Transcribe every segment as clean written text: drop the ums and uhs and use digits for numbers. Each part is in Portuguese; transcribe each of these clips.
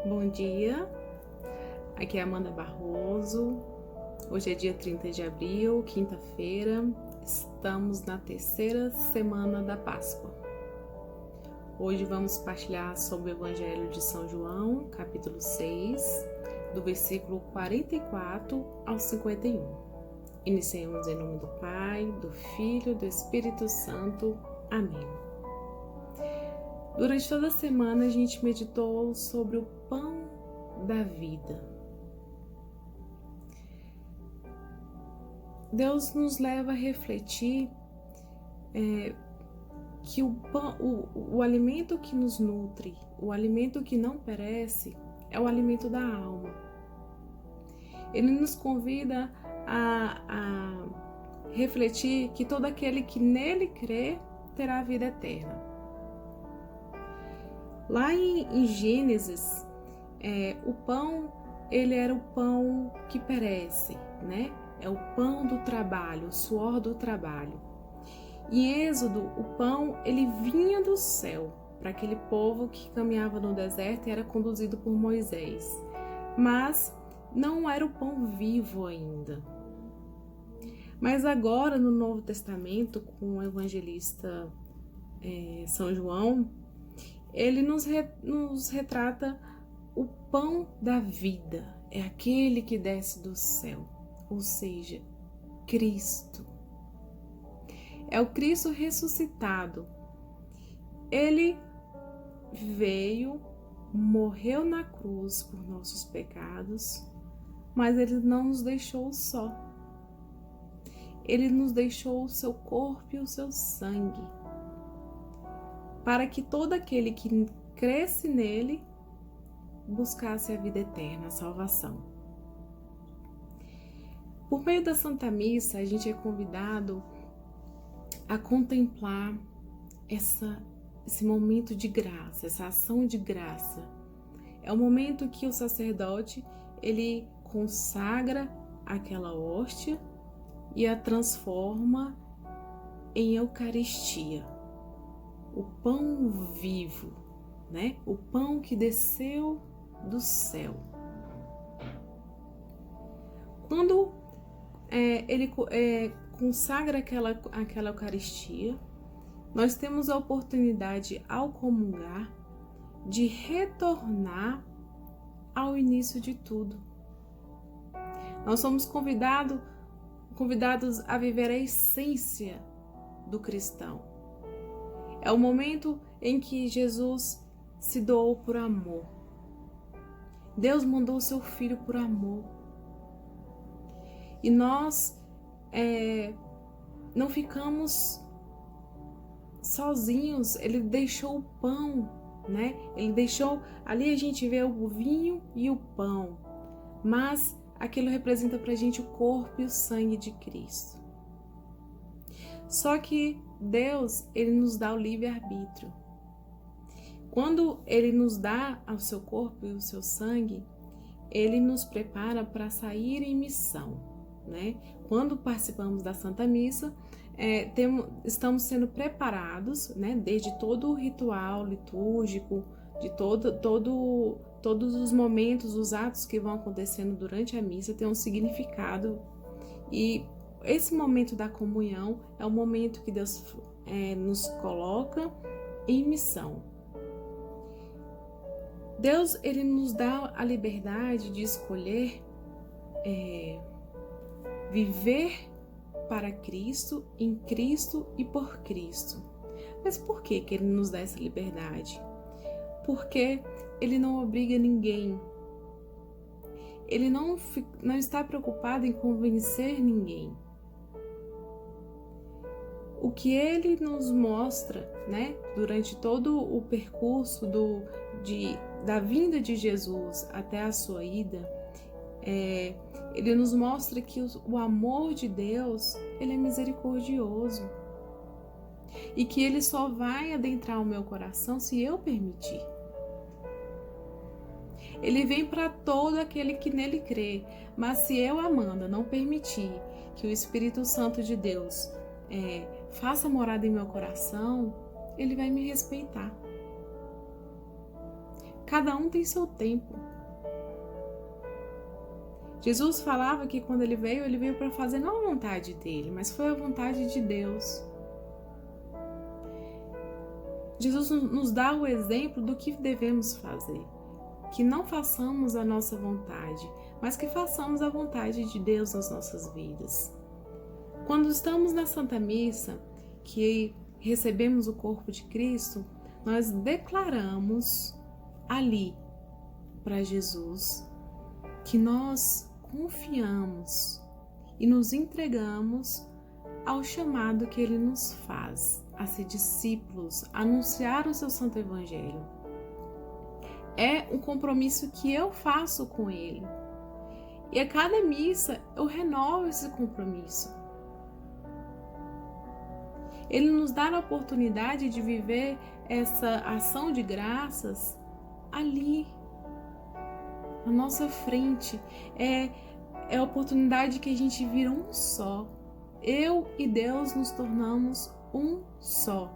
Bom dia, aqui é Amanda Barroso. Hoje é dia 30 de abril, quinta-feira. Estamos na terceira semana da Páscoa. Hoje vamos partilhar sobre o Evangelho de São João, capítulo 6, do versículo 44 ao 51. Iniciemos em nome do Pai, do Filho e do Espírito Santo. Amém. Durante toda a semana a gente meditou sobre o pão da vida. Deus nos leva a refletir que o alimento que nos nutre, o alimento que não perece, é o alimento da alma. Ele nos convida a refletir que todo aquele que nele crê terá a vida eterna. Lá em Gênesis, o pão, ele era o pão que perece, né? É o pão do trabalho, o suor do trabalho. Em Êxodo, o pão, ele vinha do céu para aquele povo que caminhava no deserto e era conduzido por Moisés. Mas não era o pão vivo ainda. Mas agora, no Novo Testamento, com o evangelista São João, ele nos retrata o pão da vida, é aquele que desce do céu, ou seja, Cristo. É o Cristo ressuscitado. Ele veio, morreu na cruz por nossos pecados, mas ele não nos deixou só. Ele nos deixou o seu corpo e o seu sangue, para que todo aquele que cresce nele buscasse a vida eterna, a salvação. Por meio da Santa Missa, a gente é convidado a contemplar esse momento de graça, essa ação de graça. É o momento que o sacerdote, ele consagra aquela hóstia e a transforma em Eucaristia. O pão vivo, né? O pão que desceu do céu. Quando ele consagra aquela Eucaristia, nós temos a oportunidade, ao comungar, de retornar ao início de tudo. Nós somos convidados a viver a essência do cristão. É o momento em que Jesus se doou por amor. Deus mandou o seu Filho por amor. E nós não ficamos sozinhos. Ele deixou o pão, né? Ele deixou, ali a gente vê o vinho e o pão. Mas aquilo representa pra gente o corpo e o sangue de Cristo. Só que Deus, ele nos dá o livre-arbítrio. Quando ele nos dá o seu corpo e o seu sangue, ele nos prepara para sair em missão, né? Quando participamos da Santa Missa, estamos sendo preparados, né? Desde todo o ritual litúrgico, de todos os momentos, os atos que vão acontecendo durante a missa tem um significado. E esse momento da comunhão é o momento que Deus nos coloca em missão. Deus, ele nos dá a liberdade de escolher viver para Cristo, em Cristo e por Cristo. Mas por que ele nos dá essa liberdade? Porque ele não obriga ninguém. Ele não está preocupado em convencer ninguém. O que ele nos mostra, né, durante todo o percurso da vinda de Jesus até a sua ida, ele nos mostra que o amor de Deus, ele é misericordioso. E que ele só vai adentrar o meu coração se eu permitir. Ele vem para todo aquele que nele crê. Mas se eu, Amanda, não permitir que o Espírito Santo de Deus faça morada em meu coração, ele vai me respeitar. Cada um tem seu tempo. Jesus falava que quando ele veio para fazer não a vontade dele, mas foi a vontade de Deus. Jesus nos dá o exemplo do que devemos fazer. Que não façamos a nossa vontade, mas que façamos a vontade de Deus nas nossas vidas. Quando estamos na Santa Missa, que recebemos o corpo de Cristo, nós declaramos ali para Jesus que nós confiamos e nos entregamos ao chamado que Ele nos faz a ser discípulos, a anunciar o seu Santo Evangelho. É um compromisso que eu faço com Ele. E a cada missa eu renovo esse compromisso. Ele nos dá a oportunidade de viver essa ação de graças ali, na nossa frente. É a oportunidade que a gente vira um só. Eu e Deus nos tornamos um só.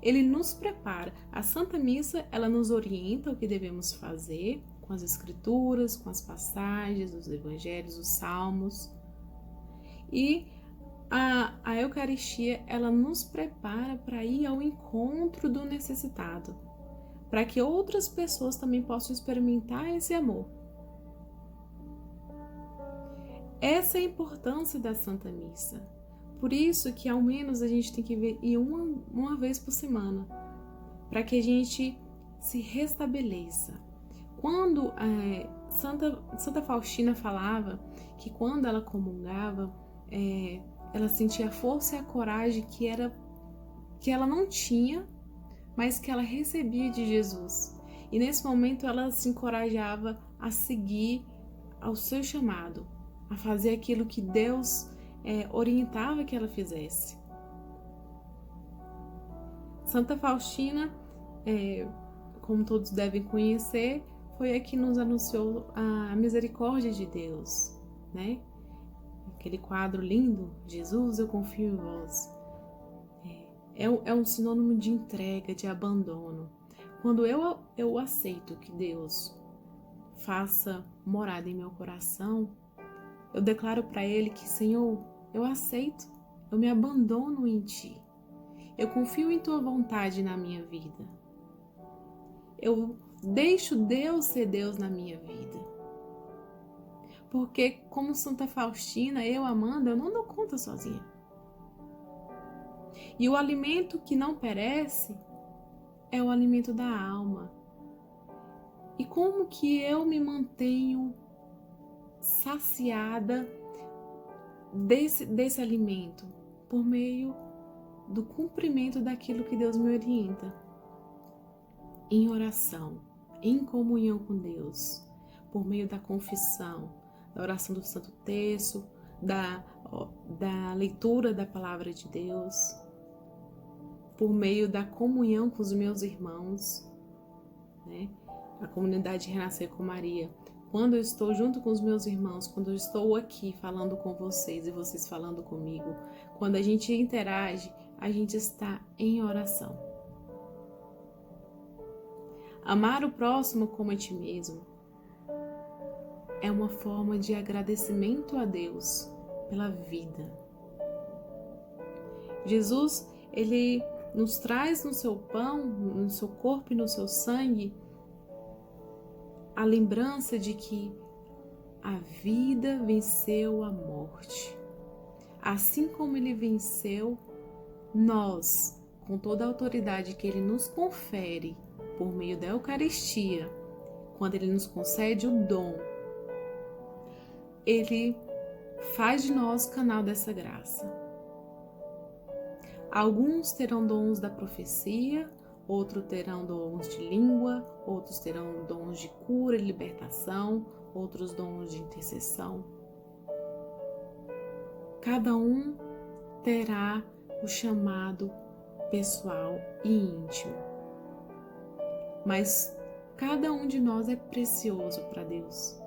Ele nos prepara. A Santa Missa, ela nos orienta o que devemos fazer com as Escrituras, com as passagens dos Evangelhos, os Salmos. E a Eucaristia, ela nos prepara para ir ao encontro do necessitado, para que outras pessoas também possam experimentar esse amor. Essa é a importância da Santa Missa. Por isso que ao menos a gente tem que ir uma vez por semana, para que a gente se restabeleça. Quando Santa Faustina falava que quando ela comungava, ela sentia a força e a coragem que ela não tinha, mas que ela recebia de Jesus. E nesse momento ela se encorajava a seguir ao seu chamado, a fazer aquilo que Deus orientava que ela fizesse. Santa Faustina, como todos devem conhecer, foi a que nos anunciou a misericórdia de Deus, né? Aquele quadro lindo, Jesus, eu confio em vós. É um sinônimo de entrega, de abandono. Quando eu aceito que Deus faça morada em meu coração, eu declaro para Ele que, Senhor, eu aceito, eu me abandono em Ti. Eu confio em Tua vontade na minha vida. Eu deixo Deus ser Deus na minha vida. Porque, como Santa Faustina, eu, Amanda, eu não dou conta sozinha. E o alimento que não perece é o alimento da alma. E como que eu me mantenho saciada desse alimento? Por meio do cumprimento daquilo que Deus me orienta. Em oração, em comunhão com Deus, por meio da confissão, da oração do Santo Terço, da leitura da Palavra de Deus, por meio da comunhão com os meus irmãos, né? A comunidade Renascer com Maria. Quando eu estou junto com os meus irmãos, quando eu estou aqui falando com vocês e vocês falando comigo, quando a gente interage, a gente está em oração. Amar o próximo como a ti mesmo é uma forma de agradecimento a Deus pela vida. Jesus, Ele nos traz no seu pão, no seu corpo e no seu sangue a lembrança de que a vida venceu a morte. Assim como Ele venceu, nós, com toda a autoridade que Ele nos confere por meio da Eucaristia, quando Ele nos concede o dom, Ele faz de nós canal dessa graça. Alguns terão dons da profecia, outros terão dons de língua, outros terão dons de cura e libertação, outros dons de intercessão. Cada um terá o chamado pessoal e íntimo. Mas cada um de nós é precioso para Deus.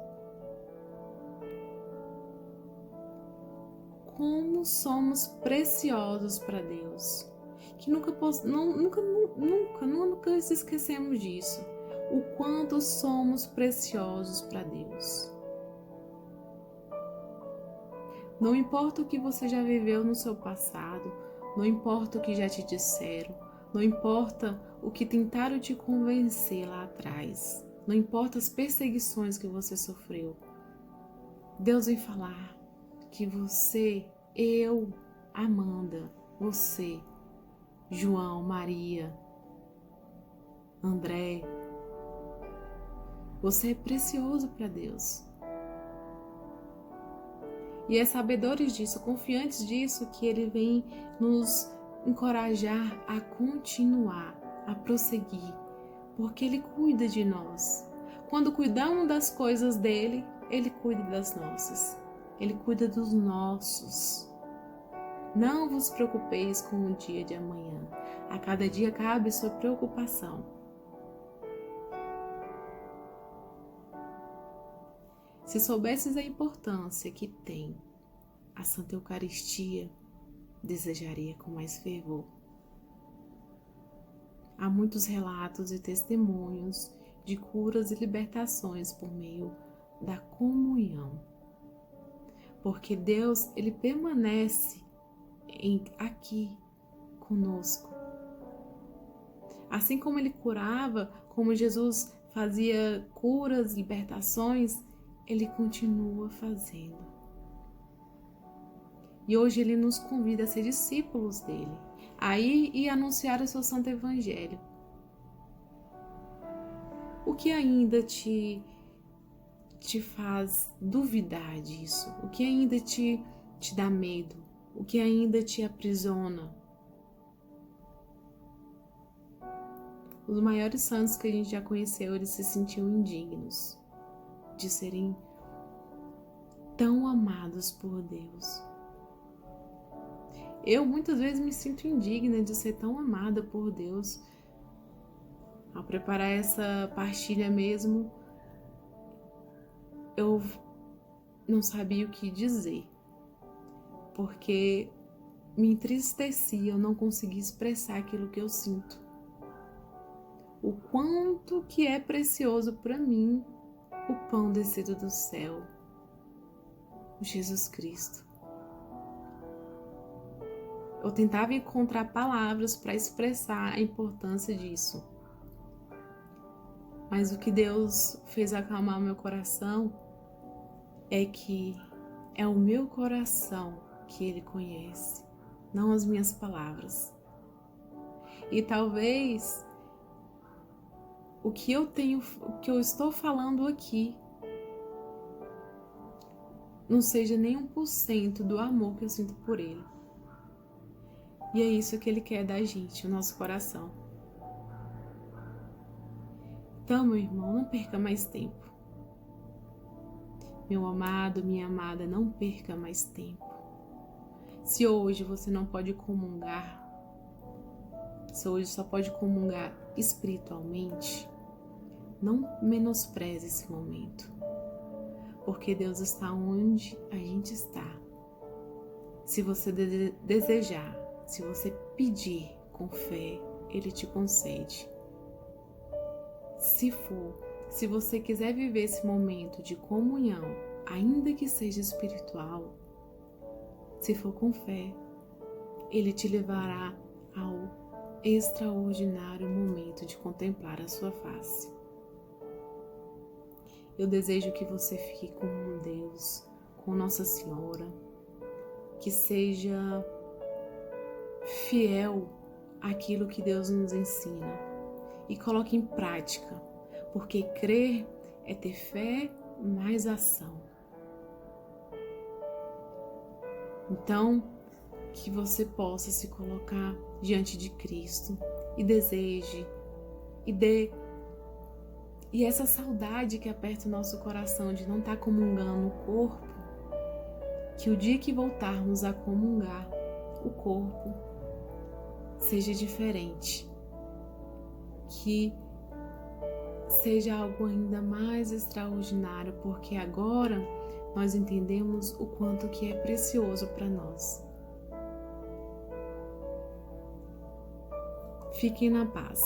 Como somos preciosos para Deus. Que nunca esquecemos disso. o quanto somos preciosos para Deus. Não importa o que você já viveu no seu passado, não importa o que já te disseram, não importa o que tentaram te convencer lá atrás, não importa as perseguições que você sofreu. Deus vem falar que você, eu, Amanda, você, João, Maria, André, você é precioso para Deus. E é sabedores disso, confiantes disso, que Ele vem nos encorajar a continuar, a prosseguir, porque Ele cuida de nós. Quando cuidamos das coisas dEle, Ele cuida das nossas. Ele cuida dos nossos. Não vos preocupeis com o dia de amanhã. A cada dia cabe sua preocupação. Se soubesses a importância que tem a Santa Eucaristia, desejaria com mais fervor. Há muitos relatos e testemunhos de curas e libertações por meio da comunhão. Porque Deus, Ele permanece aqui conosco. Assim como Ele curava, como Jesus fazia curas, libertações, Ele continua fazendo. E hoje Ele nos convida a ser discípulos dEle, a ir e anunciar o seu Santo Evangelho. O que ainda te faz duvidar disso? O que ainda te dá medo? O que ainda te aprisiona? Os maiores santos que a gente já conheceu, eles se sentiam indignos de serem tão amados por Deus. Eu muitas vezes me sinto indigna de ser tão amada por Deus. Ao preparar essa partilha mesmo, eu não sabia o que dizer, porque me entristecia, eu não conseguia expressar aquilo que eu sinto. O quanto que é precioso para mim o pão descido do céu, Jesus Cristo. Eu tentava encontrar palavras para expressar a importância disso. Mas o que Deus fez acalmar o meu coração é que é o meu coração que Ele conhece, não as minhas palavras. E talvez o que eu estou falando aqui não seja nem 1% do amor que eu sinto por Ele. E é isso que Ele quer da gente, o nosso coração. Então, meu irmão, não perca mais tempo. Meu amado, minha amada, não perca mais tempo. Se hoje você não pode comungar, se hoje só pode comungar espiritualmente, não menospreze esse momento. Porque Deus está onde a gente está. Se você desejar, se você pedir com fé, Ele te concede. Se você quiser viver esse momento de comunhão, ainda que seja espiritual, se for com fé, Ele te levará ao extraordinário momento de contemplar a sua face. Eu desejo que você fique com Deus, com Nossa Senhora, que seja fiel àquilo que Deus nos ensina e coloque em prática, porque crer é ter fé mais ação. Então, que você possa se colocar diante de Cristo e deseje e dê. E essa saudade que aperta o nosso coração de não estar comungando o corpo, que o dia que voltarmos a comungar o corpo seja diferente, que seja algo ainda mais extraordinário, porque agora nós entendemos o quanto que é precioso para nós. Fiquem na paz.